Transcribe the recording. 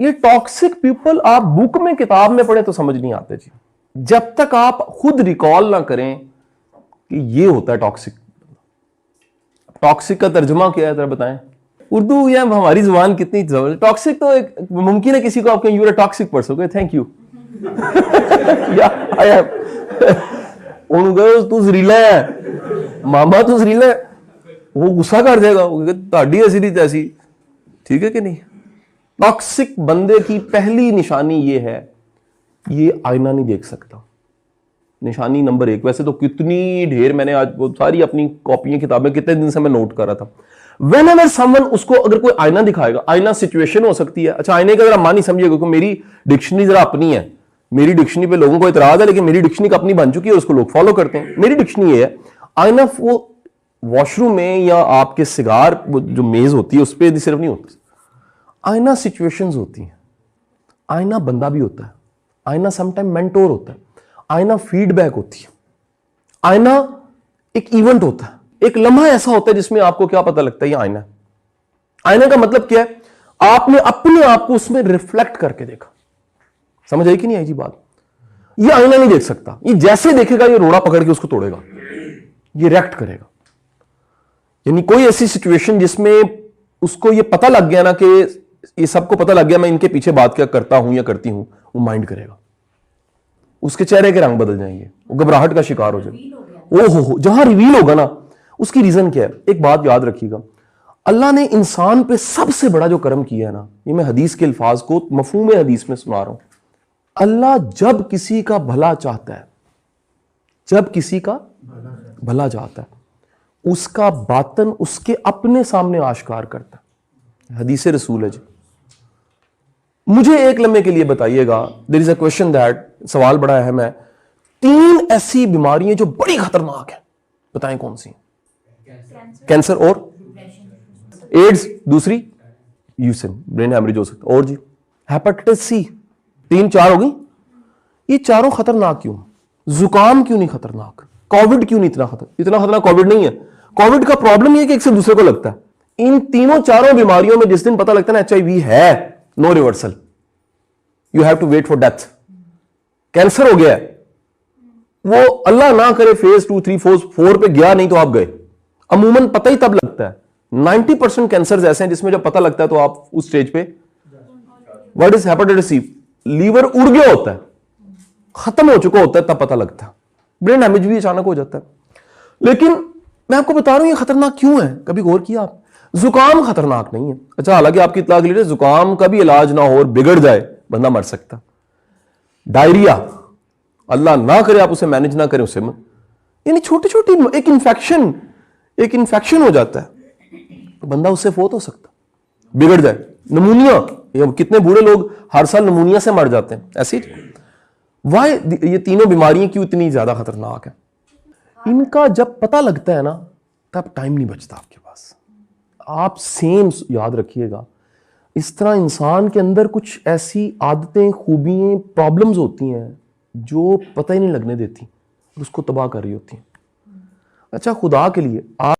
ये toxic people आप book में किताब में पढ़े तो समझ नहीं आते जी, जब तक आप खुद रिकॉल ना करें कि ये होता है टॉक्सिक। टॉक्सिक का तर्जुमा क्या है जरा बताएं, उर्दू या हमारी जुबान कितनी टॉक्सिक। तो एक मुमकिन है किसी को आप कहें you are toxic person, thank you या आई एम, उनको तू जरीला है मामा, तू जरीला है, वो गुस्सा कर जाएगा, ताड़ी ऐसी नहीं तैसी, ठीक है कि नहीं। टॉक्सिक बंदे की पहली निशानी ये है, ये आईना नहीं देख सकता, निशानी नंबर 1। वैसे तो कितनी ढेर, मैंने आज वो सारी अपनी कॉपियां किताबें कितने दिन से मैं नोट कर रहा था। Whenever someone, उसको अगर कोई आईना दिखाएगा, आईना सिचुएशन हो सकती है। अच्छा, आईने का जरा मान नहीं समझिएगा, क्योंकि मेरी डिक्शनरी जरा अपनी है, मेरी डिक्शनरी पे लोगों को इतराज है, लेकिन मेरी डिक्शनरी अपनी बन चुकी है, उसको लोग फॉलो करते हैं। मेरी डिक्शनरी ये है, आईना वो वॉशरूम में या आपके सिगार जो मेज होती है उस पर सिर्फ नहीं होता, आईना सिचुएशंस होती हैं, आईना बंदा भी होता है, आईना समटाइम मेंटोर होता है, आईना फीडबैक होती है, आईना एक इवेंट होता है, एक लम्हा ऐसा होता है जिसमें आपको क्या पता लगता है ये आईना है। आईना का मतलब क्या है, आपने अपने आप को उसमें रिफ्लेक्ट करके देखा। समझ आई कि नहीं आई जी बात। ये आईना नहीं देख सकता, ये जैसे देखेगा ये रोड़ा पकड़ के उसको तोड़ेगा, ये रिएक्ट करेगा। यानी कोई ऐसी सिचुएशन जिसमें उसको ये पता लग गया ना कि ये सबको पता लग गया मैं इनके पीछे बात क्या करता हूं या करती हूं, वो माइंड करेगा, उसके चेहरे के रंग बदल जाएंगे, वो घबराहट का शिकार हो जाएगा। ओहो, जहां रिवील होगा ना, उसकी रीजन क्या है। एक बात याद रखिएगा, अल्लाह ने इंसान पे सबसे बड़ा जो कर्म किया है ना, ये मैं हदीस के अल्फाज को मफहूम हदीस में सुना रहा हूं। अल्लाह जब किसी का भला चाहता है, जब किसी का भला चाहता है, उसका बातन उसके अपने सामने आश्कार करता है। हदीस रसूल है जी। मुझे एक लम्हे के लिए बताइएगा, there is a question that, सवाल बड़ा अहम है, 3 ऐसी बीमारियां जो बड़ी खतरनाक है, बताएं कौन सी? कैंसर और एड्स, दूसरी यूसिन, ब्रेन हैमरेज हो सकता, और जी हेपेटाइटिस सी। 3-4 हो गई। ये चारों खतरनाक क्यों? जुकाम क्यों नहीं खतरनाक? कोविड क्यों नहीं इतना खतरनाक कोविड नहीं है। कोविड का प्रॉब्लम ये कि एक से दूसरे को लगता है। इन तीनों चारों बीमारियों में जिस दिन पता लगता है ना HIV है, no reversal, you have to wait for death. Cancer हो गया है, वो अल्लाह ना करे फेज 2, 3, 4 पे गया नहीं तो आप गए। अमूमन पता ही तब लगता है। 90% कैंसर ऐसे हैं जिसमें जब पता लगता है तो आप उस स्टेज पे, what is hepatitis C, liver उड़ गया होता है, खत्म हो चुका होता है, तब पता लगता है। ब्रेन डैमेज भी अचानक हो जाता है। लेकिन मैं आपको बता रहा हूं ये खतरनाक क्यों है, कभी गौर किया आप? जुकाम खतरनाक नहीं है। अच्छा, हालांकि आपकी इत्तला के लिए जुकाम का भी इलाज ना हो और बिगड़ जाए, बंदा मर सकता। डायरिया, अल्लाह ना करे आप उसे मैनेज ना करें, उसे यानी छोटी छोटी एक इन्फेक्शन हो जाता है, बंदा उससे फोत हो सकता, बिगड़ जाए। नमूनिया, कितने बूढ़े लोग हर साल नमूनिया से मर जाते हैं। ऐसी वाई ये तीनों बीमारियां क्यों इतनी ज्यादा खतरनाक है? इनका जब पता लगता है ना, तब टाइम नहीं बचता आपके पास। आप सेम याद रखिएगा, इस तरह इंसान के अंदर कुछ ऐसी आदतें, खूबियां, प्रॉब्लम्स होती हैं जो पता ही नहीं लगने देती, उसको तबाह कर रही होती हैं। अच्छा, खुदा के लिए आप